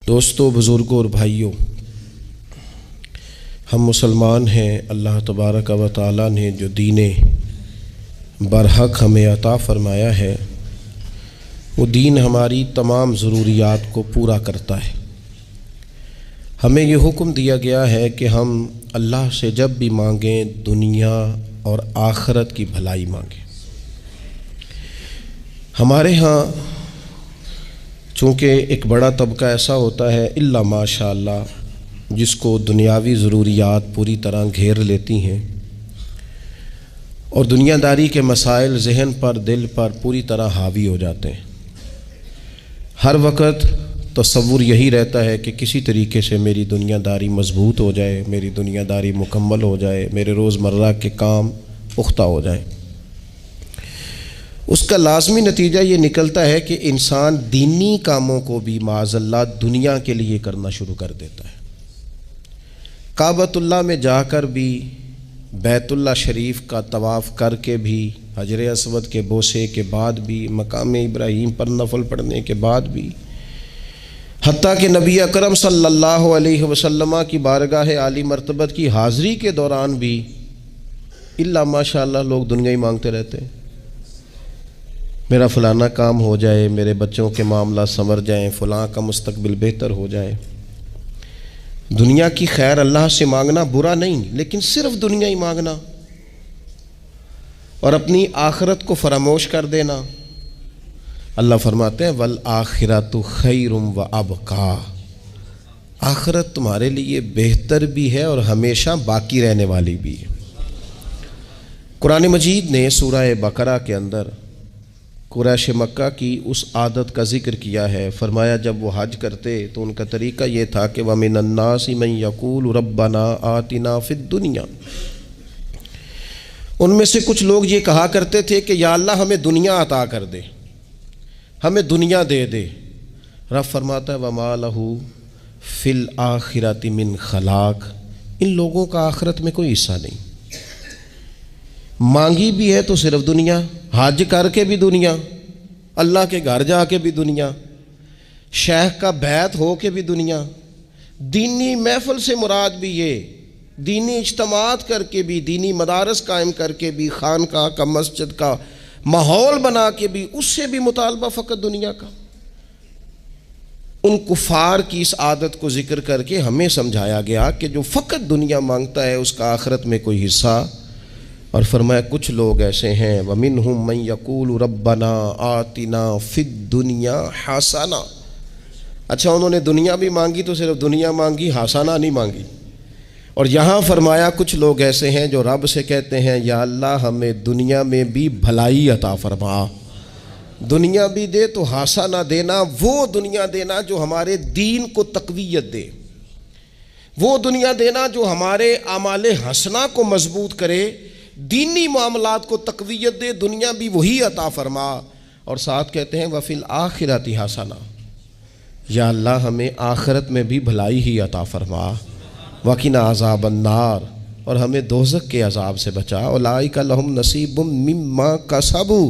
دوستو، بزرگوں اور بھائیوں، ہم مسلمان ہیں۔ اللہ تبارک و تعالیٰ نے جو دین برحق ہمیں عطا فرمایا ہے، وہ دین ہماری تمام ضروریات کو پورا کرتا ہے۔ ہمیں یہ حکم دیا گیا ہے کہ ہم اللہ سے جب بھی مانگیں دنیا اور آخرت کی بھلائی مانگیں۔ ہمارے ہاں چونکہ ایک بڑا طبقہ ایسا ہوتا ہے الا ماشاء اللہ جس کو دنیاوی ضروریات پوری طرح گھیر لیتی ہیں اور دنیا داری کے مسائل ذہن پر، دل پر پوری طرح حاوی ہو جاتے ہیں۔ ہر وقت تصور یہی رہتا ہے کہ کسی طریقے سے میری دنیا داری مضبوط ہو جائے، میری دنیا داری مکمل ہو جائے، میرے روزمرہ کے کام پختہ ہو جائیں۔ اس کا لازمی نتیجہ یہ نکلتا ہے کہ انسان دینی کاموں کو بھی معاذ اللہ دنیا کے لیے کرنا شروع کر دیتا ہے۔ کعبۃ اللہ میں جا کر بھی، بیت اللہ شریف کا طواف کر کے بھی، حجر اسود کے بوسے کے بعد بھی، مقام ابراہیم پر نفل پڑھنے کے بعد بھی، حتیٰ کہ نبی اکرم صلی اللہ علیہ وسلم کی بارگاہ عالی مرتبت کی حاضری کے دوران بھی الا ماشاء اللہ لوگ دنیا ہی مانگتے رہتے ہیں۔ میرا فلانا کام ہو جائے، میرے بچوں کے معاملات سنور جائیں، فلاں کا مستقبل بہتر ہو جائے۔ دنیا کی خیر اللہ سے مانگنا برا نہیں، لیکن صرف دنیا ہی مانگنا اور اپنی آخرت کو فراموش کر دینا۔ اللہ فرماتے ہیں وَالْآخِرَةُ خَيْرٌ وَأَبْقَىٰ، آخرت تمہارے لیے بہتر بھی ہے اور ہمیشہ باقی رہنے والی بھی ہے۔ قرآن مجید نے سورہ بقرہ کے اندر قریش مکہ کی اس عادت کا ذکر کیا ہے۔ فرمایا جب وہ حج کرتے تو ان کا طریقہ یہ تھا کہ وَمِنَ النَّاسِ مَن يَقُولُ رَبَّنَا آتِنَا فِي الدُّنْيَا، ان میں سے کچھ لوگ یہ کہا کرتے تھے کہ یا اللہ ہمیں دنیا عطا کر دے، ہمیں دنیا دے دے۔ رب فرماتا ہے وَمَا لَهُ فِي الْآخِرَةِ مِنْ خَلَاقٍ، ان لوگوں کا آخرت میں کوئی حصہ نہیں۔ مانگی بھی ہے تو صرف دنیا، حج کر کے بھی دنیا، اللہ کے گھر جا کے بھی دنیا، شیخ کا بیعت ہو کے بھی دنیا، دینی محفل سے مراد بھی یہ، دینی اجتماعات کر کے بھی، دینی مدارس قائم کر کے بھی، خانقاہ کا، مسجد کا ماحول بنا کے بھی، اس سے بھی مطالبہ فقط دنیا کا۔ ان کفار کی اس عادت کو ذکر کر کے ہمیں سمجھایا گیا کہ جو فقط دنیا مانگتا ہے اس کا آخرت میں کوئی حصہ، اور فرمایا کچھ لوگ ایسے ہیں وَمِنْهُمْ مَنْ يَقُولُ رَبَّنَا آتِنَا فِي الدُّنْيَا حَسَنَةً، اچھا انہوں نے دنیا بھی مانگی تو صرف دنیا مانگی، حسنہ نہیں مانگی۔ اور یہاں فرمایا کچھ لوگ ایسے ہیں جو رب سے کہتے ہیں یا اللہ ہمیں دنیا میں بھی بھلائی عطا فرما، دنیا بھی دے تو حسنہ دینا، وہ دنیا دینا جو ہمارے دین کو تقویت دے، وہ دنیا دینا جو ہمارے اعمال حسنہ کو مضبوط کرے، دینی معاملات کو تقویت دے، دنیا بھی وہی عطا فرما۔ اور ساتھ کہتے ہیں وَفِي الْآخِرَةِ حَسَنَةً، یا اللہ ہمیں آخرت میں بھی بھلائی ہی عطا فرما، وَقِنَا عَذَابَ النَّارِ، اور ہمیں دوزخ کے عذاب سے بچا، اولئک لہم نصیب مما کسبوا،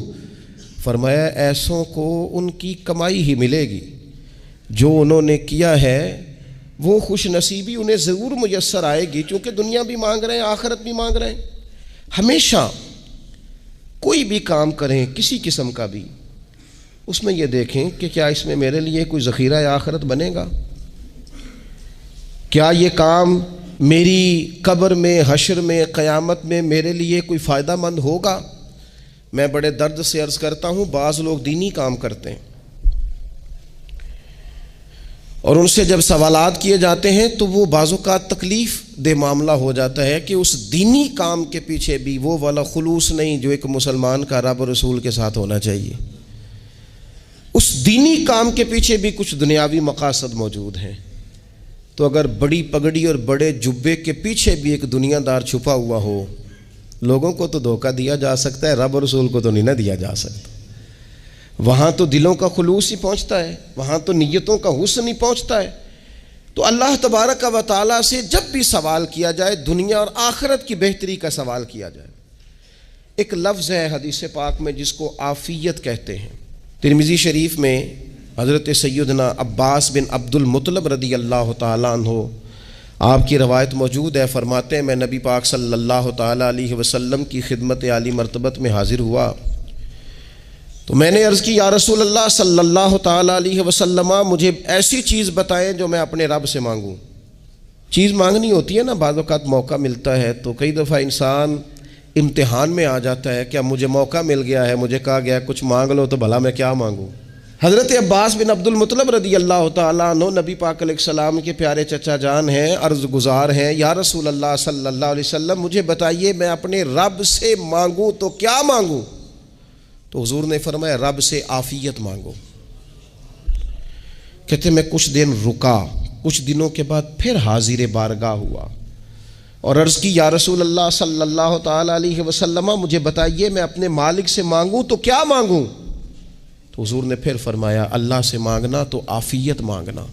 فرمایا ایسوں کو ان کی کمائی ہی ملے گی، جو انہوں نے کیا ہے وہ خوش نصیبی انہیں ضرور میسر آئے گی، چونکہ دنیا بھی مانگ رہے ہیں، آخرت بھی مانگ رہے ہیں۔ ہمیشہ کوئی بھی کام کریں کسی قسم کا بھی، اس میں یہ دیکھیں کہ کیا اس میں میرے لیے کوئی ذخیرہ آخرت بنے گا، کیا یہ کام میری قبر میں، حشر میں، قیامت میں میرے لیے کوئی فائدہ مند ہوگا۔ میں بڑے درد سے عرض کرتا ہوں بعض لوگ دینی کام کرتے ہیں اور ان سے جب سوالات کیے جاتے ہیں تو وہ بعض اوقات تکلیف دہ معاملہ ہو جاتا ہے کہ اس دینی کام کے پیچھے بھی وہ والا خلوص نہیں جو ایک مسلمان کا رب اور رسول کے ساتھ ہونا چاہیے، اس دینی کام کے پیچھے بھی کچھ دنیاوی مقاصد موجود ہیں۔ تو اگر بڑی پگڑی اور بڑے جبے کے پیچھے بھی ایک دنیا دار چھپا ہوا ہو، لوگوں کو تو دھوکہ دیا جا سکتا ہے، رب اور رسول کو تو نہیں نہ دیا جا سکتا۔ وہاں تو دلوں کا خلوص ہی پہنچتا ہے، وہاں تو نیتوں کا حسن ہی پہنچتا ہے۔ تو اللہ تبارک و تعالیٰ سے جب بھی سوال کیا جائے دنیا اور آخرت کی بہتری کا سوال کیا جائے۔ ایک لفظ ہے حدیث پاک میں جس کو عافیت کہتے ہیں، ترمذی شریف میں حضرت سیدنا عباس بن عبد المطلب رضی اللہ تعالیٰ عنہ، آپ کی روایت موجود ہے، فرماتے ہیں میں نبی پاک صلی اللہ تعالیٰ علیہ وسلم کی خدمت عالی مرتبت میں حاضر ہوا تو میں نے عرض کی یا رسول اللہ صلی اللہ تعالیٰ علیہ وسلم، مجھے ایسی چیز بتائیں جو میں اپنے رب سے مانگوں۔ چیز مانگنی ہوتی ہے نا، بعض اوقات موقع ملتا ہے تو کئی دفعہ انسان امتحان میں آ جاتا ہے کہ اب مجھے موقع مل گیا ہے، مجھے کہا گیا کچھ مانگ لو تو بھلا میں کیا مانگوں۔ حضرت عباس بن عبد المطلب رضی اللہ تعالیٰ عنہ نبی پاک علیہ السلام کے پیارے چچا جان ہیں، عرض گزار ہیں یا رسول اللہ صلی اللہ علیہ وسلم، مجھے بتائیے میں اپنے رب سے مانگوں تو کیا مانگوں؟ تو حضور نے فرمایا رب سے عافیت مانگو۔ کہتے میں کچھ دن رکا، کچھ دنوں کے بعد پھر حاضر بارگاہ ہوا اور عرض کی یا رسول اللہ صلی اللہ تعالیٰ علیہ وسلم، مجھے بتائیے میں اپنے مالک سے مانگوں تو کیا مانگوں؟ تو حضور نے پھر فرمایا اللہ سے مانگنا تو عافیت مانگنا۔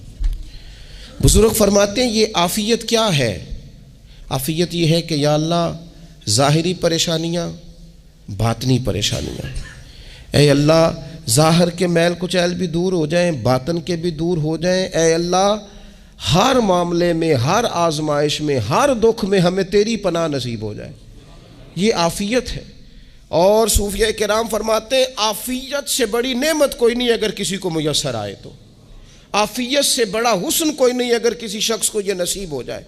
بزرگ فرماتے ہیں یہ عافیت کیا ہے؟ عافیت یہ ہے کہ یا اللہ ظاہری پریشانیاں، باطنی پریشانیاں، اے اللہ ظاہر کے میل کچیل بھی دور ہو جائیں، باطن کے بھی دور ہو جائیں، اے اللہ ہر معاملے میں، ہر آزمائش میں، ہر دکھ میں ہمیں تیری پناہ نصیب ہو جائے۔ یہ عافیت ہے۔ اور صوفیہ کرام فرماتے ہیں عافیت سے بڑی نعمت کوئی نہیں اگر کسی کو میسر آئے تو، عافیت سے بڑا حسن کوئی نہیں اگر کسی شخص کو یہ نصیب ہو جائے۔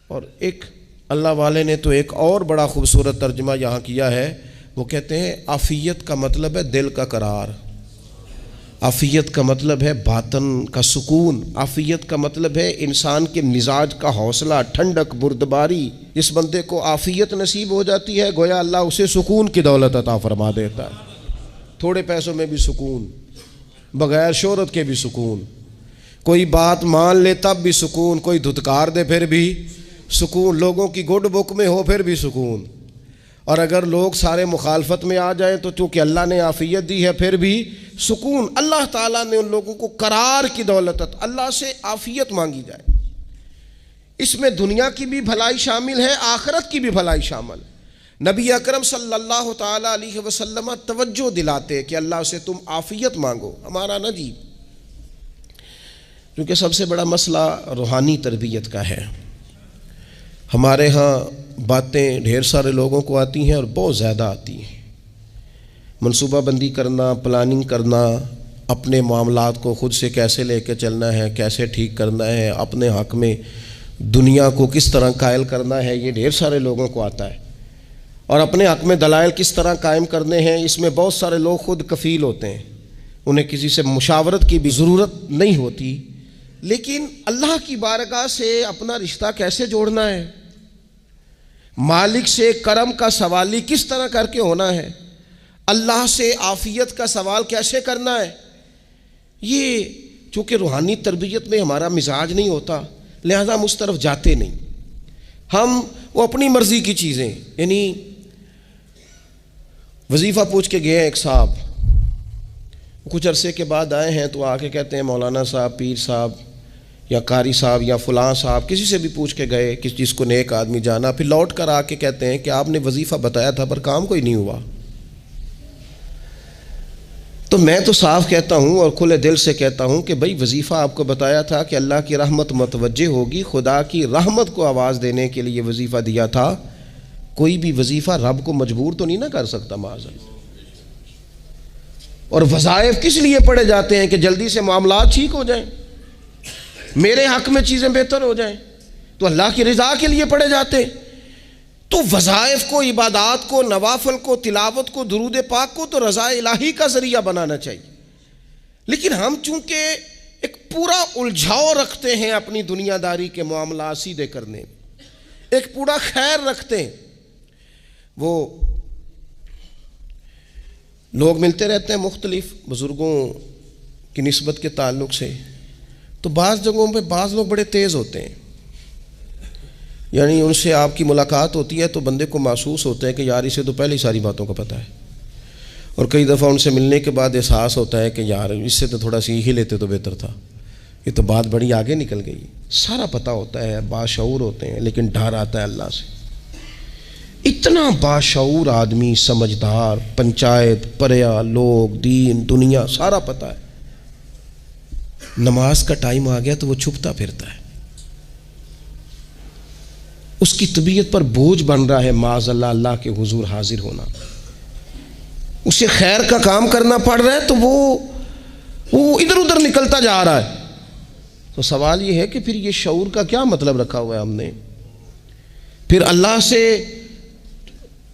اور ایک اللہ والے نے تو ایک اور بڑا خوبصورت ترجمہ یہاں کیا ہے، وہ کہتے ہیں عافیت کا مطلب ہے دل کا قرار، عافیت کا مطلب ہے باطن کا سکون، عافیت کا مطلب ہے انسان کے مزاج کا حوصلہ، ٹھنڈک، بردباری۔ جس بندے کو عافیت نصیب ہو جاتی ہے گویا اللہ اسے سکون کی دولت عطا فرما دیتا ہے، تھوڑے پیسوں میں بھی سکون، بغیر شہرت کے بھی سکون، کوئی بات مان لے تب بھی سکون، کوئی دھتکار دے پھر بھی سکون، لوگوں کی گڈ بک میں ہو پھر بھی سکون، اور اگر لوگ سارے مخالفت میں آ جائیں تو چونکہ اللہ نے عافیت دی ہے پھر بھی سکون۔ اللہ تعالیٰ نے ان لوگوں کو قرار کی دولت، اللہ سے عافیت مانگی جائے، اس میں دنیا کی بھی بھلائی شامل ہے، آخرت کی بھی بھلائی شامل۔ نبی اکرم صلی اللہ تعالیٰ علیہ وسلم توجہ دلاتے کہ اللہ سے تم عافیت مانگو۔ ہمارا نا جی، کیونکہ سب سے بڑا مسئلہ روحانی تربیت کا ہے، ہمارے ہاں باتیں ڈھیر سارے لوگوں کو آتی ہیں اور بہت زیادہ آتی ہیں، منصوبہ بندی کرنا، پلاننگ کرنا، اپنے معاملات کو خود سے کیسے لے کے چلنا ہے، کیسے ٹھیک کرنا ہے، اپنے حق میں دنیا کو کس طرح قائل کرنا ہے، یہ ڈھیر سارے لوگوں کو آتا ہے، اور اپنے حق میں دلائل کس طرح قائم کرنے ہیں، اس میں بہت سارے لوگ خود کفیل ہوتے ہیں، انہیں کسی سے مشاورت کی بھی ضرورت نہیں ہوتی۔ لیکن اللہ کی بارگاہ سے اپنا رشتہ کیسے جوڑنا ہے، مالک سے کرم کا سوالی کس طرح کر کے ہونا ہے، اللہ سے عافیت کا سوال کیسے کرنا ہے، یہ چونکہ روحانی تربیت میں ہمارا مزاج نہیں ہوتا لہذا ہم اس طرف جاتے نہیں، ہم وہ اپنی مرضی کی چیزیں، یعنی وظیفہ پوچھ کے گئے ایک صاحب، کچھ عرصے کے بعد آئے ہیں تو آ کے کہتے ہیں مولانا صاحب، پیر صاحب یا قاری صاحب یا فلاں صاحب، کسی سے بھی پوچھ کے گئے، کس چیز کو نیک آدمی جانا، پھر لوٹ کر آ کے کہتے ہیں کہ آپ نے وظیفہ بتایا تھا پر کام کوئی نہیں ہوا۔ تو میں تو صاف کہتا ہوں اور کھلے دل سے کہتا ہوں کہ بھئی وظیفہ آپ کو بتایا تھا کہ اللہ کی رحمت متوجہ ہوگی، خدا کی رحمت کو آواز دینے کے لیے وظیفہ دیا تھا، کوئی بھی وظیفہ رب کو مجبور تو نہیں نہ کر سکتا معاذ اللہ۔ اور وظائف کس لیے پڑھے جاتے ہیں کہ جلدی سے معاملات ٹھیک ہو جائیں، میرے حق میں چیزیں بہتر ہو جائیں، تو اللہ کی رضا کے لیے پڑھے جاتے ہیں۔ تو وظائف کو، عبادات کو، نوافل کو، تلاوت کو، درود پاک کو تو رضا الہی کا ذریعہ بنانا چاہیے، لیکن ہم چونکہ ایک پورا الجھاؤ رکھتے ہیں اپنی دنیا داری کے معاملات سیدھے کرنے میں، ایک پورا خیر رکھتے ہیں۔ وہ لوگ ملتے رہتے ہیں مختلف بزرگوں کی نسبت کے تعلق سے، تو بعض جگہوں پہ بعض لوگ بڑے تیز ہوتے ہیں، یعنی ان سے آپ کی ملاقات ہوتی ہے تو بندے کو محسوس ہوتا ہے کہ یار اسے تو پہلے ہی ساری باتوں کا پتہ ہے، اور کئی دفعہ ان سے ملنے کے بعد احساس ہوتا ہے کہ یار اس سے تو تھوڑا سیکھ ہی لیتے تو بہتر تھا، یہ تو بات بڑی آگے نکل گئی۔ سارا پتہ ہوتا ہے، باشعور ہوتے ہیں، لیکن ڈر آتا ہے اللہ سے۔ اتنا باشعور آدمی، سمجھدار، پنچایت، پریا، لوگ، دین، دنیا سارا پتہ ہے، نماز کا ٹائم آ گیا تو وہ چھپتا پھرتا ہے، اس کی طبیعت پر بوجھ بن رہا ہے معاذ اللہ اللہ کے حضور حاضر ہونا، اسے خیر کا کام کرنا پڑ رہا ہے تو وہ ادھر ادھر نکلتا جا رہا ہے۔ تو سوال یہ ہے کہ پھر یہ شعور کا کیا مطلب رکھا ہوا ہے ہم نے؟ پھر اللہ سے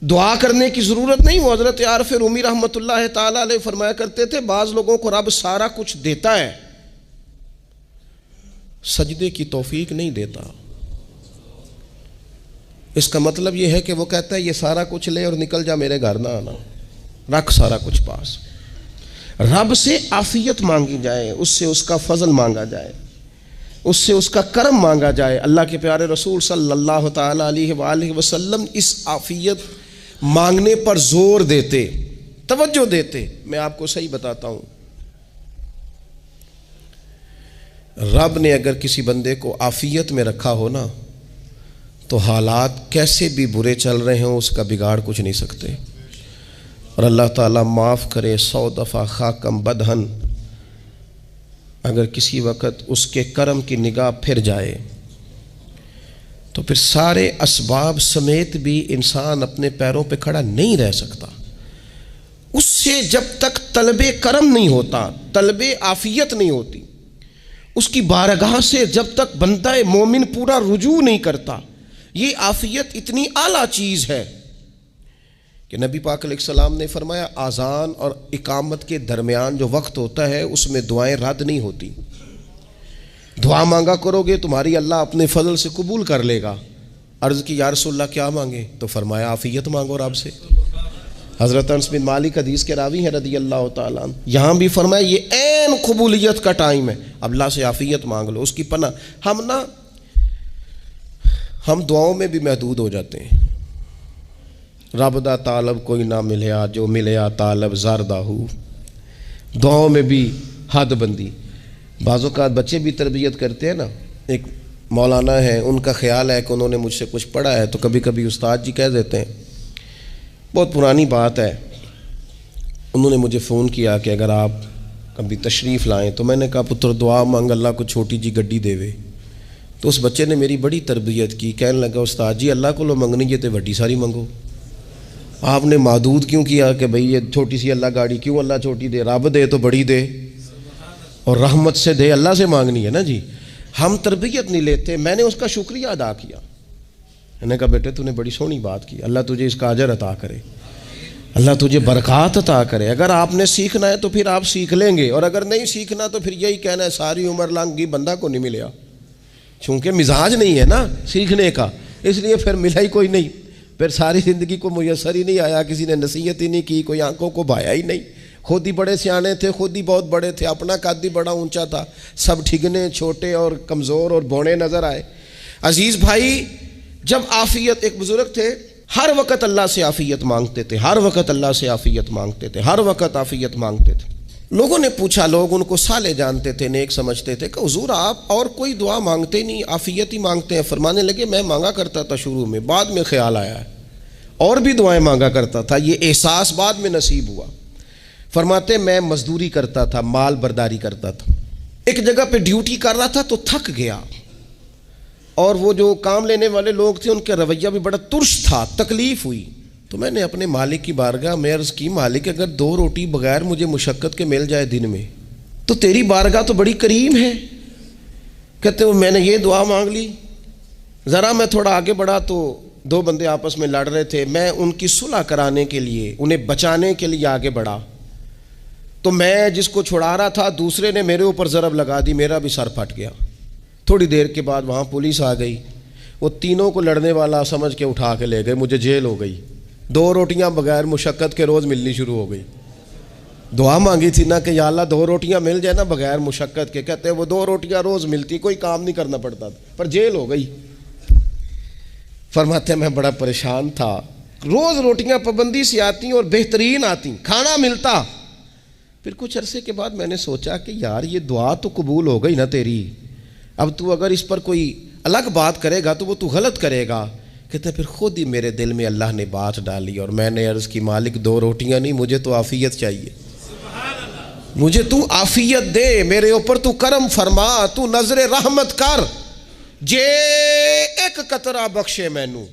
دعا کرنے کی ضرورت نہیں۔ وہ حضرت عارف رومی رحمۃ اللہ تعالی علیہ فرمایا کرتے تھے بعض لوگوں کو رب سارا کچھ دیتا ہے، سجدے کی توفیق نہیں دیتا۔ اس کا مطلب یہ ہے کہ وہ کہتا ہے یہ سارا کچھ لے اور نکل جا، میرے گھر نہ آنا، رکھ سارا کچھ پاس۔ رب سے عافیت مانگی جائے، اس سے اس کا فضل مانگا جائے، اس سے اس کا کرم مانگا جائے۔ اللہ کے پیارے رسول صلی اللہ تعالی علیہ وآلہ وسلم اس عافیت مانگنے پر زور دیتے، توجہ دیتے۔ میں آپ کو صحیح بتاتا ہوں، رب نے اگر کسی بندے کو عافیت میں رکھا ہو نا تو حالات کیسے بھی برے چل رہے ہوں اس کا بگاڑ کچھ نہیں سکتے۔ اور اللہ تعالیٰ معاف کرے 100 دفعہ خاکم بدہن، اگر کسی وقت اس کے کرم کی نگاہ پھر جائے تو پھر سارے اسباب سمیت بھی انسان اپنے پیروں پہ کھڑا نہیں رہ سکتا۔ اس سے جب تک طلب کرم نہیں ہوتا، طلب عافیت نہیں ہوتی، اس کی بارگاہ سے جب تک بندہ مومن پورا رجوع نہیں کرتا، یہ عافیت اتنی اعلیٰ چیز ہے کہ نبی پاک علیہ السلام نے فرمایا اذان اور اقامت کے درمیان جو وقت ہوتا ہے اس میں دعائیں رد نہیں ہوتی۔ دعا مانگا کرو گے تمہاری اللہ اپنے فضل سے قبول کر لے گا۔ عرض کی یا رسول اللہ کیا مانگے؟ تو فرمایا عافیت مانگو رب سے۔ حضرت انس بن مالک حدیث کے راوی ہیں رضی اللہ تعالیٰ عنہ، یہاں بھی فرمایا یہ عین قبولیت کا ٹائم ہے، اب اللہ سے عافیت مانگ لو، اس کی پناہ۔ ہم دعاؤں میں بھی محدود ہو جاتے ہیں۔ رب دا طالب کوئی نہ ملیا، جو ملیا طالب زردہ ہو، دعاؤں میں بھی حد بندی۔ بعض اوقات بچے بھی تربیت کرتے ہیں نا، ایک مولانا ہے ان کا خیال ہے کہ انہوں نے مجھ سے کچھ پڑھا ہے تو کبھی کبھی استاد جی کہہ دیتے ہیں، بہت پرانی بات ہے، انہوں نے مجھے فون کیا کہ اگر آپ کبھی تشریف لائیں، تو میں نے کہا پتر دعا مانگ اللہ کو چھوٹی جی گڈی دے وے۔ تو اس بچے نے میری بڑی تربیت کی، کہنے لگا استاد جی اللہ کو لو منگنی ہے تو وڈی ساری منگو، آپ نے محدود کیوں کیا کہ بھئی یہ چھوٹی سی اللہ گاڑی کیوں اللہ چھوٹی دے، رب دے تو بڑی دے اور رحمت سے دے، اللہ سے مانگنی ہے نا جی۔ ہم تربیت نہیں لیتے۔ میں نے اس کا شکریہ ادا کیا، میں نے کہا بیٹے تو نے بڑی سونی بات کی، اللہ تجھے اس کا اجر عطا کرے، اللہ تجھے برکات عطا کرے۔ اگر آپ نے سیکھنا ہے تو پھر آپ سیکھ لیں گے، اور اگر نہیں سیکھنا تو پھر یہی کہنا ہے ساری عمر لنگی بندہ کو نہیں ملیا، چونکہ مزاج نہیں ہے نا سیکھنے کا، اس لیے پھر ملا ہی کوئی نہیں، پھر ساری زندگی کو میسر ہی نہیں آیا، کسی نے نصیحت ہی نہیں کی، کوئی آنکھوں کو بھایا ہی نہیں، خود ہی بڑے سیانے تھے، خود ہی بہت بڑے تھے، اپنا قد ہی بڑا اونچا تھا، سب ٹھگنے چھوٹے اور کمزور اور بونے نظر آئے۔ عزیز بھائی، جب عافیت، ایک بزرگ تھے ہر وقت اللہ سے عافیت مانگتے تھے، ہر وقت اللہ سے عافیت مانگتے تھے، ہر وقت عافیت مانگتے تھے۔ لوگوں نے پوچھا، لوگ ان کو صالح جانتے تھے، نیک سمجھتے تھے کہ حضور آپ اور کوئی دعا مانگتے نہیں، عافیت ہی مانگتے ہیں۔ فرمانے لگے میں مانگا کرتا تھا شروع میں، بعد میں خیال آیا ہے اور بھی دعائیں مانگا کرتا تھا، یہ احساس بعد میں نصیب ہوا۔ فرماتے میں مزدوری کرتا تھا، مال برداری کرتا تھا، ایک جگہ پہ ڈیوٹی کر رہا تھا تو تھک گیا، اور وہ جو کام لینے والے لوگ تھے ان کا رویہ بھی بڑا ترش تھا، تکلیف ہوئی، تو میں نے اپنے مالک کی بارگاہ میں عرض کی مالک اگر 2 روٹی بغیر مجھے مشقت کے مل جائے دن میں تو تیری بارگاہ تو بڑی کریم ہے۔ کہتے ہیں میں نے یہ دعا مانگ لی، ذرا میں تھوڑا آگے بڑھا تو 2 بندے آپس میں لڑ رہے تھے، میں ان کی صلح کرانے کے لیے، انہیں بچانے کے لیے آگے بڑھا، تو میں جس کو چھڑا رہا تھا دوسرے نے میرے اوپر ضرب لگا دی، میرا بھی سر پھٹ گیا۔ تھوڑی دیر کے بعد وہاں پولیس آ گئی، وہ تینوں کو لڑنے والا سمجھ کے اٹھا کے لے گئے، مجھے جیل ہو گئی۔ 2 روٹیاں بغیر مشقت کے روز ملنی شروع ہو گئی۔ دعا مانگی تھی نا کہ یا اللہ 2 روٹیاں مل جائے نا بغیر مشقت کے، کہتے ہیں وہ 2 روٹیاں روز ملتی، کوئی کام نہیں کرنا پڑتا تھا، پر جیل ہو گئی۔ فرماتے ہیں میں بڑا پریشان تھا، روز روٹیاں پابندی سے آتی اور بہترین آتی، کھانا ملتا۔ پھر کچھ عرصے کے بعد میں نے سوچا کہ یار یہ دعا تو قبول ہو گئی نا تیری، اب تو اگر اس پر کوئی الگ بات کرے گا تو وہ تو غلط کرے گا۔ کہتے ہیں پھر خود ہی میرے دل میں اللہ نے بات ڈالی اور میں نے عرض کی مالک 2 روٹیاں نہیں، مجھے تو عافیت چاہیے، مجھے تو عافیت دے، میرے اوپر تو کرم فرما، تو نظر رحمت کر، جے ایک قطرہ بخشے مینوں،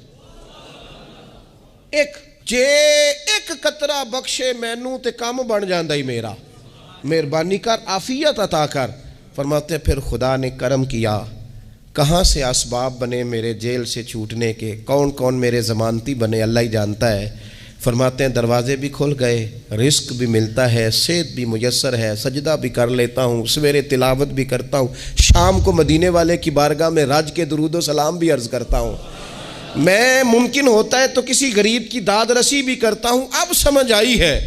جے ایک قطرہ بخشے مینوں تے کام بن جاندا ہی میرا، مہربانی کر عافیت عطا کر۔ فرماتے پھر خدا نے کرم کیا، کہاں سے اسباب بنے میرے جیل سے چھوٹنے کے، کون کون میرے ضمانتی بنے اللہ ہی جانتا ہے۔ فرماتے ہیں دروازے بھی کھل گئے، رزق بھی ملتا ہے، صحت بھی میسر ہے، سجدہ بھی کر لیتا ہوں، سویرے تلاوت بھی کرتا ہوں، شام کو مدینے والے کی بارگاہ میں رج کے درود و سلام بھی عرض کرتا ہوں، میں ممکن ہوتا ہے تو کسی غریب کی داد رسی بھی کرتا ہوں۔ اب سمجھ آئی ہے،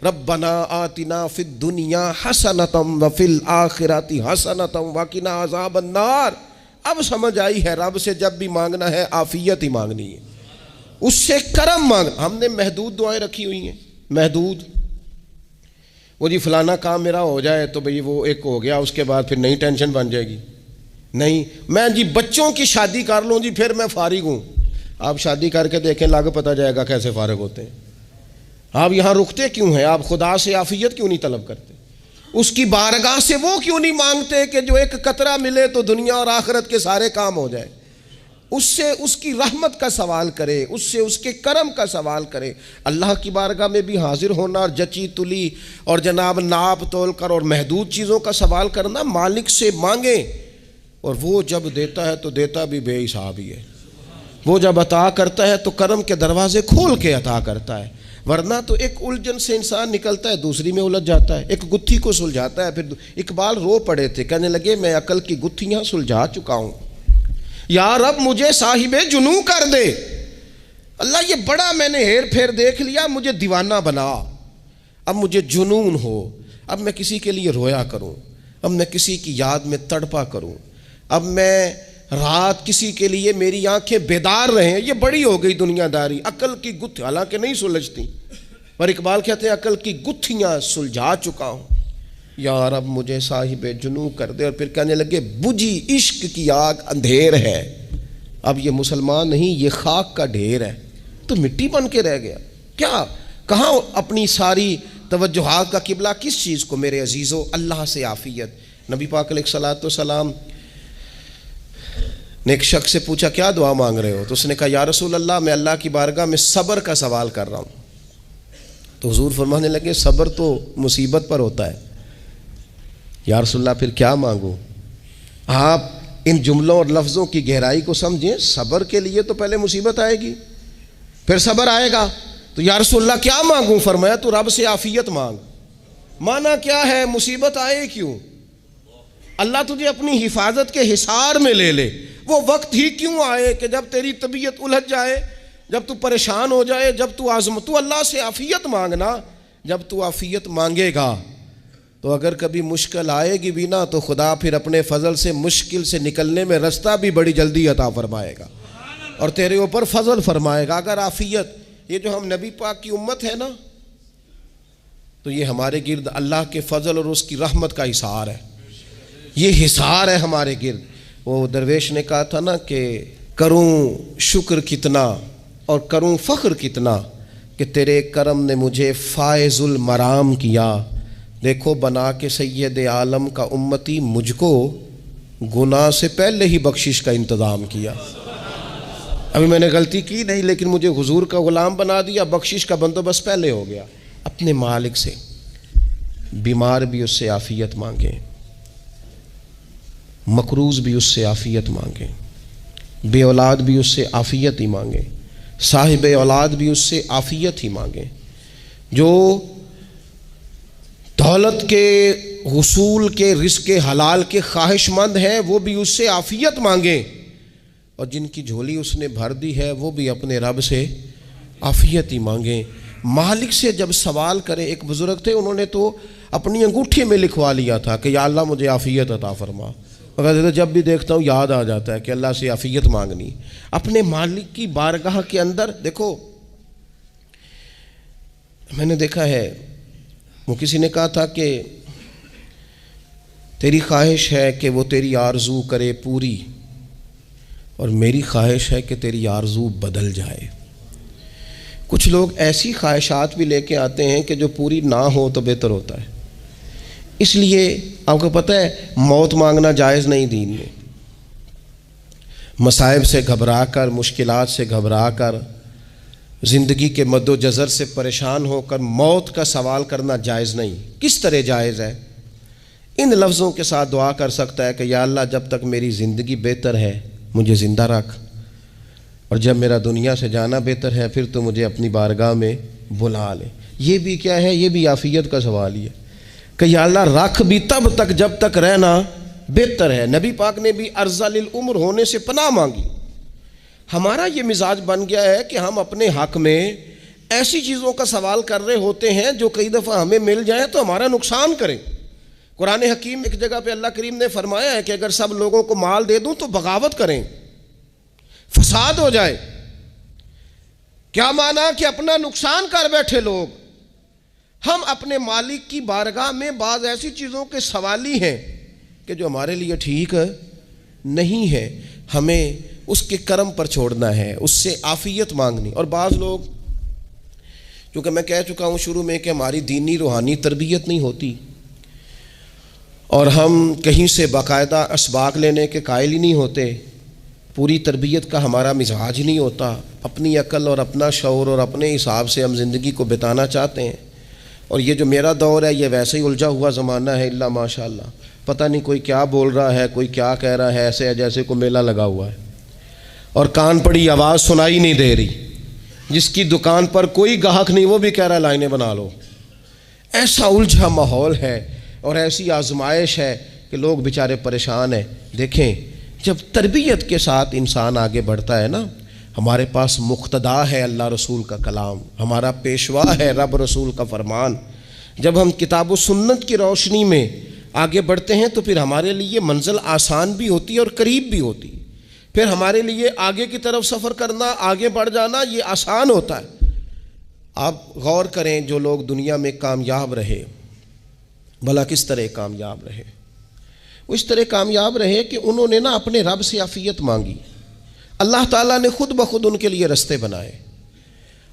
ربنا آتنا فی الدنیا حسنۃ وفی الآخرۃ حسنۃ وقنا عذاب النار۔ اب سمجھ آئی ہے رب سے جب بھی مانگنا ہے عافیت ہی مانگنی ہے، اس سے کرم مانگنا۔ ہم نے محدود دعائیں رکھی ہوئی ہیں، محدود، وہ جی فلانا کام میرا ہو جائے تو بھئی وہ ایک ہو گیا، اس کے بعد پھر نئی ٹینشن بن جائے گی، نہیں میں جی بچوں کی شادی کر لوں جی پھر میں فارغ ہوں۔ آپ شادی کر کے دیکھیں، لاگ پتہ جائے گا کیسے فارغ ہوتے ہیں۔ آپ یہاں رکتے کیوں ہیں؟ آپ خدا سے عافیت کیوں نہیں طلب کرتے؟ اس کی بارگاہ سے وہ کیوں نہیں مانگتے کہ جو ایک قطرہ ملے تو دنیا اور آخرت کے سارے کام ہو جائے؟ اس سے اس کی رحمت کا سوال کرے، اس سے اس کے کرم کا سوال کرے۔ اللہ کی بارگاہ میں بھی حاضر ہونا اور جچی تلی اور جناب ناپ تول کر اور محدود چیزوں کا سوال کرنا، مالک سے مانگیں، اور وہ جب دیتا ہے تو دیتا بھی بے حساب ہی ہے۔ وہ جب عطا کرتا ہے تو کرم کے دروازے کھول کے عطا کرتا ہے، ورنہ تو ایک الجھن سے انسان نکلتا ہے دوسری میں الجھ جاتا ہے، ایک گتھی کو سلجھاتا ہے۔ پھر اقبال رو پڑے تھے، کہنے لگے میں عقل کی گتھیاں سلجھا چکا ہوں، یا رب مجھے صاحب جنوں کر دے۔ اللہ یہ بڑا میں نے ہیر پھیر دیکھ لیا، مجھے دیوانہ بنا، اب مجھے جنون ہو، اب میں کسی کے لیے رویا کروں، اب میں کسی کی یاد میں تڑپا کروں، اب میں رات کسی کے لیے میری آنکھیں بیدار رہیں۔ یہ بڑی ہو گئی دنیا داری، عقل کی گتھی حالانکہ نہیں سلجھتی، پر اقبال کہتے ہیں عقل کی گتھیاں سلجھا چکا ہوں، یا رب مجھے صاحب جنوں کر دے۔ اور پھر کہنے لگے بجھی عشق کی آگ اندھیر ہے، اب یہ مسلمان نہیں، یہ خاک کا ڈھیر ہے، تو مٹی بن کے رہ گیا۔ کیا کہاں اپنی ساری توجہات کا قبلہ کس چیز کو؟ میرے عزیزو اللہ سے عافیت۔ نبی پاک علیہ الصلوۃ والسلام نے ایک شخص سے پوچھا کیا دعا مانگ رہے ہو؟ تو اس نے کہا یا رسول اللہ میں اللہ کی بارگاہ میں صبر کا سوال کر رہا ہوں۔ تو حضور فرمانے لگے صبر تو مصیبت پر ہوتا ہے۔ یا رسول اللہ پھر کیا مانگوں؟ آپ ان جملوں اور لفظوں کی گہرائی کو سمجھیں، صبر کے لیے تو پہلے مصیبت آئے گی، پھر صبر آئے گا۔ تو یا رسول اللہ کیا مانگوں؟ فرمایا تو رب سے عافیت مانگ۔ مانا کیا ہے؟ مصیبت آئے کیوں؟ اللہ تجھے اپنی حفاظت کے حصار میں لے لے، وہ وقت ہی کیوں آئے کہ جب تیری طبیعت الجھ جائے، جب تو پریشان ہو جائے، جب تو تو اللہ سے عافیت مانگنا۔ جب تو عافیت مانگے گا تو اگر کبھی مشکل آئے گی بھی نا، تو خدا پھر اپنے فضل سے مشکل سے نکلنے میں رستہ بھی بڑی جلدی عطا فرمائے گا اور تیرے اوپر فضل فرمائے گا۔ اگر عافیت، یہ جو ہم نبی پاک کی امت ہے نا، تو یہ ہمارے گرد اللہ کے فضل اور اس کی رحمت کا حصار ہے، یہ حصار ہے ہمارے گرد۔ وہ درویش نے کہا تھا نا کہ کروں شکر کتنا اور کروں فخر کتنا کہ تیرے کرم نے مجھے فائز المرام کیا، دیکھو بنا کے سید عالم کا امتی مجھ کو گناہ سے پہلے ہی بخشش کا انتظام کیا۔ ابھی میں نے غلطی کی نہیں، لیکن مجھے حضور کا غلام بنا دیا، بخشش کا بندوبست پہلے ہو گیا۔ اپنے مالک سے، بیمار بھی اس سے عافیت مانگیں، مقروض بھی اس سے عافیت مانگیں، بے اولاد بھی اس سے عافیت ہی مانگیں، صاحب اولاد بھی اس سے عافیت ہی مانگیں، جو دولت کے حصول کے رزق حلال کے خواہش مند ہیں وہ بھی اس سے عافیت مانگیں، اور جن کی جھولی اس نے بھر دی ہے وہ بھی اپنے رب سے عافیت ہی مانگیں۔ مالک سے جب سوال کریں، ایک بزرگ تھے انہوں نے تو اپنی انگوٹھی میں لکھوا لیا تھا کہ یا اللہ مجھے عافیت عطا فرما، مگر جب بھی دیکھتا ہوں یاد آ جاتا ہے کہ اللہ سے عافیت مانگنی۔ اپنے مالک کی بارگاہ کے اندر دیکھو، میں نے دیکھا ہے وہ کسی نے کہا تھا کہ تیری خواہش ہے کہ وہ تیری آرزو کرے پوری، اور میری خواہش ہے کہ تیری آرزو بدل جائے۔ کچھ لوگ ایسی خواہشات بھی لے کے آتے ہیں کہ جو پوری نہ ہو تو بہتر ہوتا ہے، اس لیے آپ کو پتہ ہے موت مانگنا جائز نہیں دین میں. مصائب سے گھبرا کر، مشکلات سے گھبرا کر، زندگی کے مد و جزر سے پریشان ہو کر موت کا سوال کرنا جائز نہیں. کس طرح جائز ہے؟ ان لفظوں کے ساتھ دعا کر سکتا ہے کہ یا اللہ جب تک میری زندگی بہتر ہے مجھے زندہ رکھ، اور جب میرا دنیا سے جانا بہتر ہے پھر تو مجھے اپنی بارگاہ میں بلا لے. یہ بھی کیا ہے؟ یہ بھی عافیت کا سوال ہی ہے کہ یا اللہ رکھ بھی تب تک جب تک رہنا بہتر ہے. نبی پاک نے بھی ارذل العمر ہونے سے پناہ مانگی. ہمارا یہ مزاج بن گیا ہے کہ ہم اپنے حق میں ایسی چیزوں کا سوال کر رہے ہوتے ہیں جو کئی دفعہ ہمیں مل جائیں تو ہمارا نقصان کریں. قرآن حکیم ایک جگہ پہ اللہ کریم نے فرمایا ہے کہ اگر سب لوگوں کو مال دے دوں تو بغاوت کریں، فساد ہو جائے. کیا مانا؟ کہ اپنا نقصان کر بیٹھے لوگ. ہم اپنے مالک کی بارگاہ میں بعض ایسی چیزوں کے سوالی ہیں کہ جو ہمارے لیے ٹھیک نہیں ہے، ہمیں اس کے کرم پر چھوڑنا ہے، اس سے عافیت مانگنی. اور بعض لوگ، کیونکہ میں کہہ چکا ہوں شروع میں کہ ہماری دینی روحانی تربیت نہیں ہوتی اور ہم کہیں سے باقاعدہ اسباق لینے کے قائل ہی نہیں ہوتے، پوری تربیت کا ہمارا مزاج نہیں ہوتا، اپنی عقل اور اپنا شعور اور اپنے حساب سے ہم زندگی کو بتانا چاہتے ہیں. اور یہ جو میرا دور ہے یہ ویسے ہی الجھا ہوا زمانہ ہے، اللہ ماشاء اللہ، پتہ نہیں کوئی کیا بول رہا ہے، کوئی کیا کہہ رہا ہے، ایسے ہے جیسے کوئی میلہ لگا ہوا ہے اور کان پڑی آواز سنائی نہیں دے رہی. جس کی دکان پر کوئی گاہک نہیں وہ بھی کہہ رہا ہے لائنیں بنا لو. ایسا الجھا ماحول ہے اور ایسی آزمائش ہے کہ لوگ بیچارے پریشان ہیں. دیکھیں جب تربیت کے ساتھ انسان آگے بڑھتا ہے نا، ہمارے پاس مقتدا ہے اللہ رسول کا کلام، ہمارا پیشوا ہے رب رسول کا فرمان. جب ہم کتاب و سنت کی روشنی میں آگے بڑھتے ہیں تو پھر ہمارے لیے منزل آسان بھی ہوتی ہے اور قریب بھی ہوتی ہے. پھر ہمارے لیے آگے کی طرف سفر کرنا، آگے بڑھ جانا یہ آسان ہوتا ہے. آپ غور کریں جو لوگ دنیا میں کامیاب رہے، بھلا کس طرح کامیاب رہے؟ وہ اس طرح کامیاب رہے کہ انہوں نے نا اپنے رب سے عافیت مانگی. اللہ تعالیٰ نے خود بخود ان کے لیے رستے بنائے.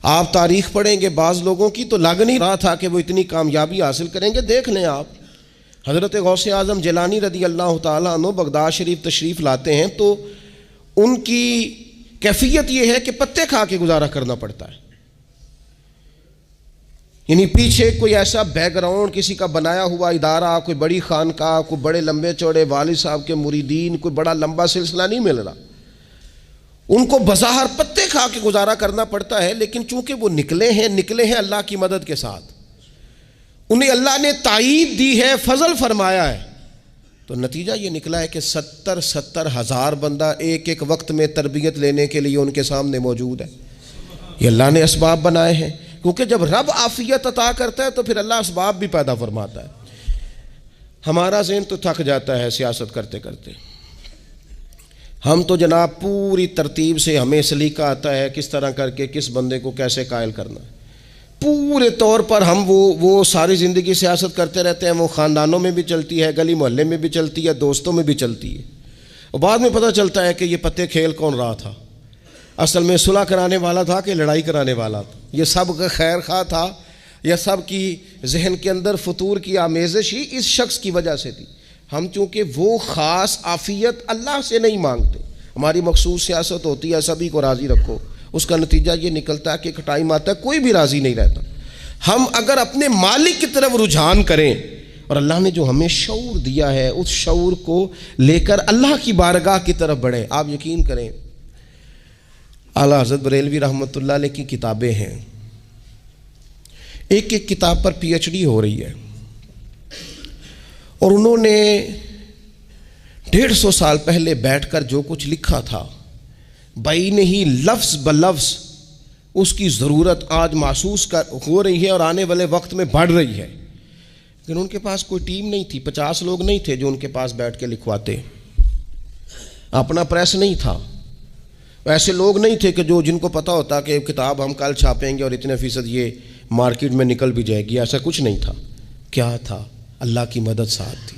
آپ تاریخ پڑھیں گے بعض لوگوں کی تو لگ نہیں رہا تھا کہ وہ اتنی کامیابی حاصل کریں گے. دیکھ لیں آپ حضرت غوث اعظم جیلانی رضی اللہ تعالیٰ عنہ بغداد شریف تشریف لاتے ہیں تو ان کی کیفیت یہ ہے کہ پتے کھا کے گزارا کرنا پڑتا ہے. یعنی پیچھے کوئی ایسا بیک گراؤنڈ کسی کا بنایا ہوا ادارہ، کوئی بڑی خانقاہ، کوئی بڑے لمبے چوڑے والد صاحب کے مریدین، کوئی بڑا لمبا سلسلہ نہیں مل رہا. ان کو بظاہر پتے کھا کے گزارا کرنا پڑتا ہے، لیکن چونکہ وہ نکلے ہیں اللہ کی مدد کے ساتھ، انہیں اللہ نے تائید دی ہے، فضل فرمایا ہے، تو نتیجہ یہ نکلا ہے کہ 70 ہزار بندہ ایک ایک وقت میں تربیت لینے کے لیے ان کے سامنے موجود ہے. یہ اللہ نے اسباب بنائے ہیں، کیونکہ جب رب عافیت عطا کرتا ہے تو پھر اللہ اسباب بھی پیدا فرماتا ہے. ہمارا ذہن تو تھک جاتا ہے سیاست کرتے کرتے. ہم تو جناب پوری ترتیب سے ہمیں سلیقہ آتا ہے کس طرح کر کے کس بندے کو کیسے قائل کرنا ہے. پورے طور پر ہم وہ ساری زندگی سیاست کرتے رہتے ہیں. وہ خاندانوں میں بھی چلتی ہے، گلی محلے میں بھی چلتی ہے، دوستوں میں بھی چلتی ہے، اور بعد میں پتہ چلتا ہے کہ یہ پتے کھیل کون رہا تھا، اصل میں صلح کرانے والا تھا کہ لڑائی کرانے والا تھا. یہ سب کا خیر خواہ تھا، یہ سب کی ذہن کے اندر فطور کی آمیزش ہی اس شخص کی وجہ سے تھی. ہم چونکہ وہ خاص عافیت اللہ سے نہیں مانگتے، ہماری مخصوص سیاست ہوتی ہے سبھی کو راضی رکھو. اس کا نتیجہ یہ نکلتا ہے کہ ایک ٹائم آتا ہے کوئی بھی راضی نہیں رہتا. ہم اگر اپنے مالک کی طرف رجحان کریں اور اللہ نے جو ہمیں شعور دیا ہے اس شعور کو لے کر اللہ کی بارگاہ کی طرف بڑھیں. آپ یقین کریں اعلیٰ حضرت بریلوی رحمۃ اللہ علیہ کی کتابیں ہیں، ایک ایک کتاب پر پی ایچ ڈی ہو رہی ہے، اور انہوں نے 150 سال پہلے بیٹھ کر جو کچھ لکھا تھا بھائی نہیں لفظ بلفظ اس کی ضرورت آج محسوس ہو رہی ہے اور آنے والے وقت میں بڑھ رہی ہے. لیکن ان کے پاس کوئی ٹیم نہیں تھی، 50 لوگ نہیں تھے جو ان کے پاس بیٹھ کے لکھواتے، اپنا پریس نہیں تھا، ایسے لوگ نہیں تھے کہ جن کو پتہ ہوتا کہ کتاب ہم کل چھاپیں گے اور اتنے فیصد یہ مارکیٹ میں نکل بھی جائے گی. ایسا کچھ نہیں تھا. کیا تھا؟ اللہ کی مدد ساتھ تھی،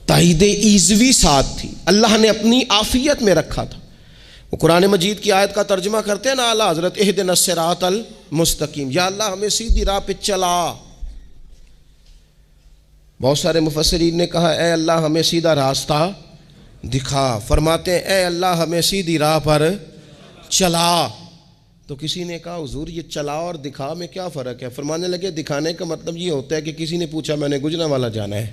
تائید ایزوی ساتھ تھی، اللہ نے اپنی عافیت میں رکھا تھا. وہ قرآن مجید کی آیت کا ترجمہ کرتے ہیں نا اعلیٰ حضرت اہدنا الصراط المستقیم، یا اللہ ہمیں سیدھی راہ پہ چلا. بہت سارے مفسرین نے کہا اے اللہ ہمیں سیدھا راستہ دکھا، فرماتے ہیں اے اللہ ہمیں سیدھی راہ پر چلا۔ تو کسی نے کہا حضور یہ چلا اور دکھا میں کیا فرق ہے؟ فرمانے لگے دکھانے کا مطلب یہ ہوتا ہے کہ کسی نے پوچھا میں نے گجرانوالہ جانا ہے،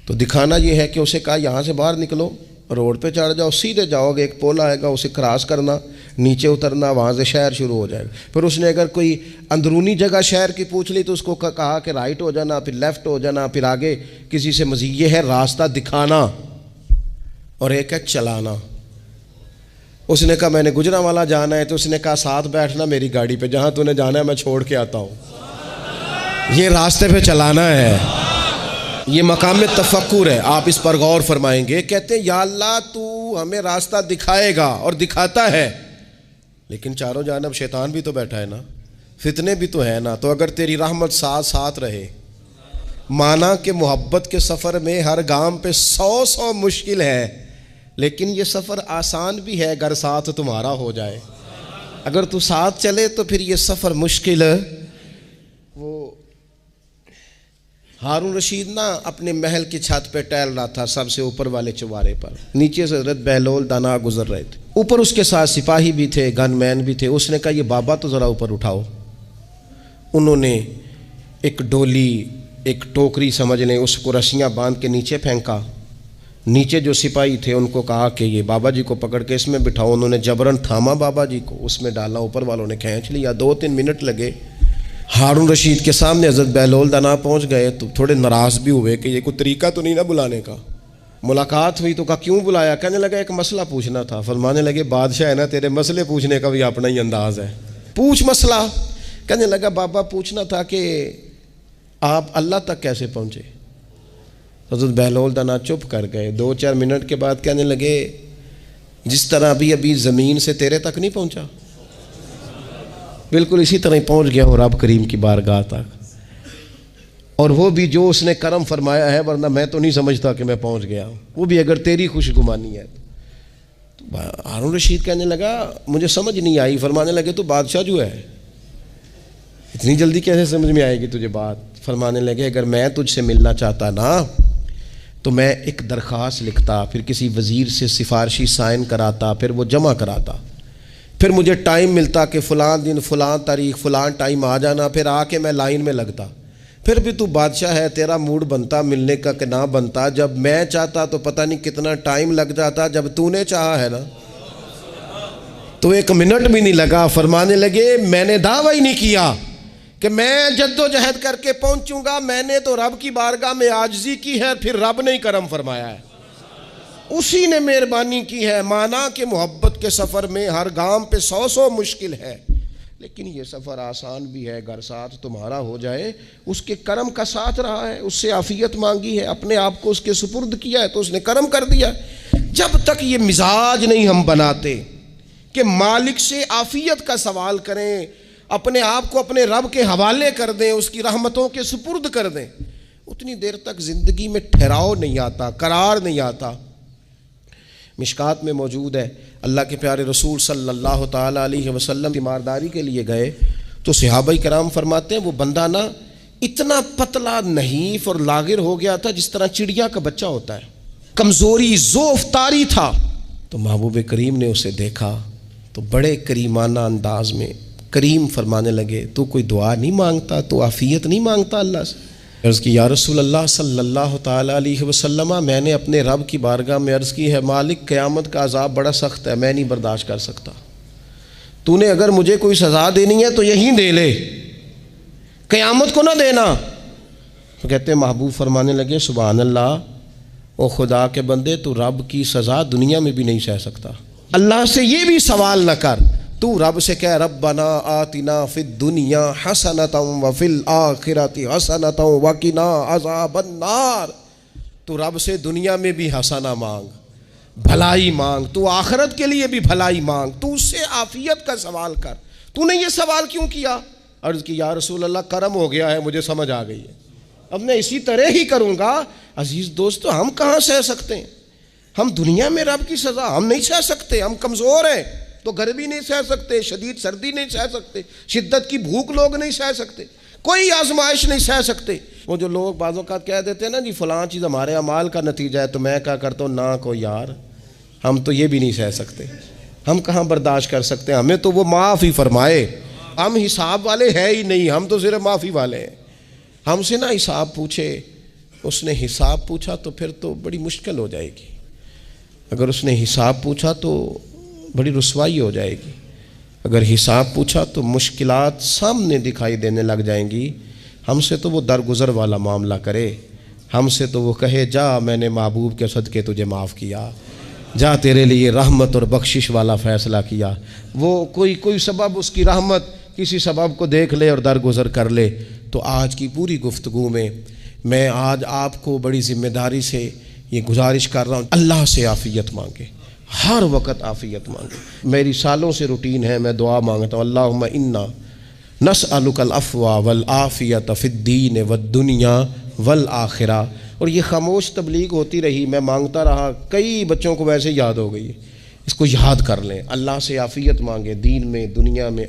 تو دکھانا یہ ہے کہ اسے کہا یہاں سے باہر نکلو، روڈ پہ چڑھ جاؤ، سیدھے جاؤ گے، ایک پول آئے گا اسے کراس کرنا، نیچے اترنا، وہاں سے شہر شروع ہو جائے گا۔ پھر اس نے اگر کوئی اندرونی جگہ شہر کی پوچھ لی تو اس کو کہا کہ رائٹ ہو جانا، پھر لیفٹ ہو جانا، پھر آگے کسی سے مزید۔ یہ ہے راستہ دکھانا، اور ایک ہے چلانا۔ اس نے کہا میں نے گجرانوالہ جانا ہے، تو اس نے کہا ساتھ بیٹھنا میری گاڑی پہ، جہاں تو نے جانا ہے میں چھوڑ کے آتا ہوں۔ یہ راستے پہ چلانا ہے، یہ مقام تفکر ہے، آپ اس پر غور فرمائیں گے۔ کہتے ہیں یا اللہ تو ہمیں راستہ دکھائے گا، اور دکھاتا ہے، لیکن چاروں جانب شیطان بھی تو بیٹھا ہے نا، فتنے بھی تو ہے نا، تو اگر تیری رحمت ساتھ ساتھ رہے، مانا کہ محبت کے سفر میں ہر گام پہ 100 مشکل ہے، لیکن یہ سفر آسان بھی ہے اگر ساتھ تمہارا ہو جائے۔ اگر تو ساتھ چلے تو پھر یہ سفر مشکل ہے۔ وہ ہارون رشید نا اپنے محل کی چھت پہ ٹہل رہا تھا، سب سے اوپر والے چوارے پر، نیچے سے حضرت بہلول دانا گزر رہے تھے، اوپر اس کے ساتھ سپاہی بھی تھے، گن مین بھی تھے۔ اس نے کہا یہ بابا تو ذرا اوپر اٹھاؤ۔ انہوں نے ایک ڈولی، ایک ٹوکری سمجھ لیں، اس کو رسیاں باندھ کے نیچے پھینکا۔ نیچے جو سپاہی تھے ان کو کہا کہ یہ بابا جی کو پکڑ کے اس میں بٹھاؤ۔ انہوں نے جبرن تھاما بابا جی کو، اس میں ڈالا، اوپر والوں نے کھینچ لیا۔ 2-3 منٹ لگے۔ ہارون رشید کے سامنے حضرت بہلول دانا پہنچ گئے تو تھوڑے ناراض بھی ہوئے کہ یہ کوئی طریقہ تو نہیں نا بلانے کا۔ ملاقات ہوئی تو کہا کیوں بلایا؟ کہنے لگا ایک مسئلہ پوچھنا تھا۔ فرمانے لگے بادشاہ ہے نا، تیرے مسئلے پوچھنے کا بھی اپنا ہی انداز ہے، پوچھ مسئلہ۔ کہنے لگا بابا پوچھنا تھا کہ آپ اللہ تک کیسے پہنچے؟ حضرت بہلول دانا چپ کر گئے۔ 2-4 منٹ کے بعد کہنے لگے جس طرح ابھی زمین سے تیرے تک نہیں پہنچا، بالکل اسی طرح ہی پہنچ گیا ہوں رب کریم کی بارگاہ تک، اور وہ بھی جو اس نے کرم فرمایا ہے، ورنہ میں تو نہیں سمجھتا کہ میں پہنچ گیا ہوں، وہ بھی اگر تیری خوش گمانی ہے۔ تو ہارون رشید کہنے لگا مجھے سمجھ نہیں آئی۔ فرمانے لگے تو بادشاہ جو ہے، اتنی جلدی کیسے سمجھ میں آئے گی تجھے بات؟ فرمانے لگے اگر میں تجھ سے ملنا چاہتا نا تو میں ایک درخواست لکھتا، پھر کسی وزیر سے سفارشی سائن کراتا، پھر وہ جمع کراتا، پھر مجھے ٹائم ملتا کہ فلاں دن فلاں تاریخ فلاں ٹائم آ جانا، پھر آ کے میں لائن میں لگتا۔ پھر بھی تو بادشاہ ہے، تیرا موڈ بنتا ملنے کا کہ نہ بنتا؟ جب میں چاہتا تو پتہ نہیں کتنا ٹائم لگ جاتا، جب تو نے چاہا ہے نا تو 1 منٹ بھی نہیں لگا۔ فرمانے لگے میں نے دعویٰ ہی نہیں کیا کہ میں جد و جہد کر کے پہنچوں گا، میں نے تو رب کی بارگاہ میں عاجزی کی ہے، پھر رب نے ہی کرم فرمایا ہے، اسی نے مہربانی کی ہے۔ مانا کہ محبت کے سفر میں ہر گام پہ 100 مشکل ہے، لیکن یہ سفر آسان بھی ہے اگر ساتھ تمہارا ہو جائے۔ اس کے کرم کا ساتھ رہا ہے، اس سے عافیت مانگی ہے، اپنے آپ کو اس کے سپرد کیا ہے تو اس نے کرم کر دیا۔ جب تک یہ مزاج نہیں ہم بناتے کہ مالک سے عافیت کا سوال کریں، اپنے آپ کو اپنے رب کے حوالے کر دیں، اس کی رحمتوں کے سپرد کر دیں، اتنی دیر تک زندگی میں ٹھہراؤ نہیں آتا، قرار نہیں آتا۔ مشکات میں موجود ہے، اللہ کے پیارے رسول صلی اللہ تعالیٰ علیہ وسلم تیمارداری کے لیے گئے تو صحابہ کرام فرماتے ہیں وہ بندہ نا اتنا پتلا نحیف اور لاغر ہو گیا تھا جس طرح چڑیا کا بچہ ہوتا ہے، کمزوری ضعف طاری تھا۔ تو محبوب کریم نے اسے دیکھا تو بڑے کریمانہ انداز میں کریم فرمانے لگے تو کوئی دعا نہیں مانگتا، تو عافیت نہیں مانگتا اللہ سے؟ عرض کی یا رسول اللہ صلی اللہ تعالیٰ علیہ وسلم، میں نے اپنے رب کی بارگاہ میں عرض کی ہے مالک قیامت کا عذاب بڑا سخت ہے، میں نہیں برداشت کر سکتا، تو نے اگر مجھے کوئی سزا دینی ہے تو یہیں دے لے، قیامت کو نہ دینا۔ تو کہتے ہیں محبوب فرمانے لگے سبحان اللہ، او خدا کے بندے تو رب کی سزا دنیا میں بھی نہیں سہ سکتا، اللہ سے یہ بھی سوال نہ کر، تو رب سے کہہ ربنا آتنا فی الدنیا حسنۃ وفی الآخرۃ حسنۃ وقنا عذاب النار۔ تو رب سے دنیا میں بھی حسنہ مانگ، بھلائی مانگ، تو آخرت کے لیے بھی بھلائی مانگ، تو اس سے عافیت کا سوال کر۔ تو نے یہ سوال کیوں کیا؟ عرض کی یا رسول اللہ کرم ہو گیا ہے، مجھے سمجھ آ گئی ہے، اب میں اسی طرح ہی کروں گا۔ عزیز دوستو ہم کہاں سہ سکتے ہیں؟ ہم دنیا میں رب کی سزا ہم نہیں سہ سکتے، ہم کمزور ہیں، تو گرمی نہیں سہ سکتے، شدید سردی نہیں سہ سکتے، شدت کی بھوک لوگ نہیں سہ سکتے، کوئی آزمائش نہیں سہ سکتے۔ وہ جو لوگ بعض اوقات کہہ دیتے ہیں نا جی فلاں چیز ہمارے اعمال کا نتیجہ ہے، تو میں کیا کرتا ہوں، نہ کو یار ہم تو یہ بھی نہیں سہ سکتے، ہم کہاں برداشت کر سکتے ہیں، ہمیں تو وہ معاف ہی فرمائے، ہم حساب والے ہے ہی نہیں، ہم تو صرف معافی والے ہیں۔ ہم سے نہ حساب پوچھے، اس نے حساب پوچھا تو پھر تو بڑی مشکل ہو جائے گی، اگر اس نے حساب پوچھا تو بڑی رسوائی ہو جائے گی، اگر حساب پوچھا تو مشکلات سامنے دکھائی دینے لگ جائیں گی۔ ہم سے تو وہ درگزر والا معاملہ کرے، ہم سے تو وہ کہے جا میں نے محبوب کے صدقے تجھے معاف کیا، جا تیرے لیے رحمت اور بخشش والا فیصلہ کیا۔ وہ کوئی سبب، اس کی رحمت کسی سبب کو دیکھ لے اور درگزر کر لے۔ تو آج کی پوری گفتگو میں آج آپ کو بڑی ذمہ داری سے یہ گزارش کر رہا ہوں، اللہ سے عافیت مانگے، ہر وقت عافیت مانگے۔ میری سالوں سے روٹین ہے، میں دعا مانگتا ہوں اللہم انا نسألک العفو والعافیت فی الدین والدنیا والآخرہ۔ اور یہ خاموش تبلیغ ہوتی رہی، میں مانگتا رہا، کئی بچوں کو ویسے یاد ہو گئی، اس کو یاد کر لیں، اللہ سے عافیت مانگے، دین میں، دنیا میں،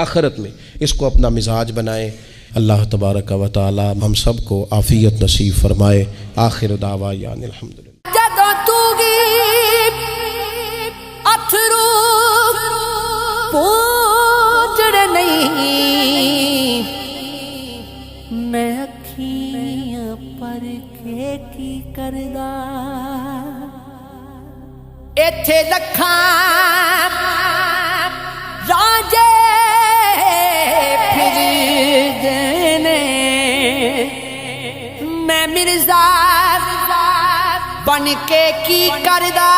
آخرت میں، اس کو اپنا مزاج بنائیں۔ اللہ تبارک و تعالی ہم سب کو عافیت نصیب فرمائے۔ آخر دعوانا الحمدللہ۔ جدوں تو گی اتھرو پوجڑ نہیں، میں اکھیاں پر کے کی کردا، ایتھے لکھاں راجے پھر دینے، میں مرزا بن کے کی کردا۔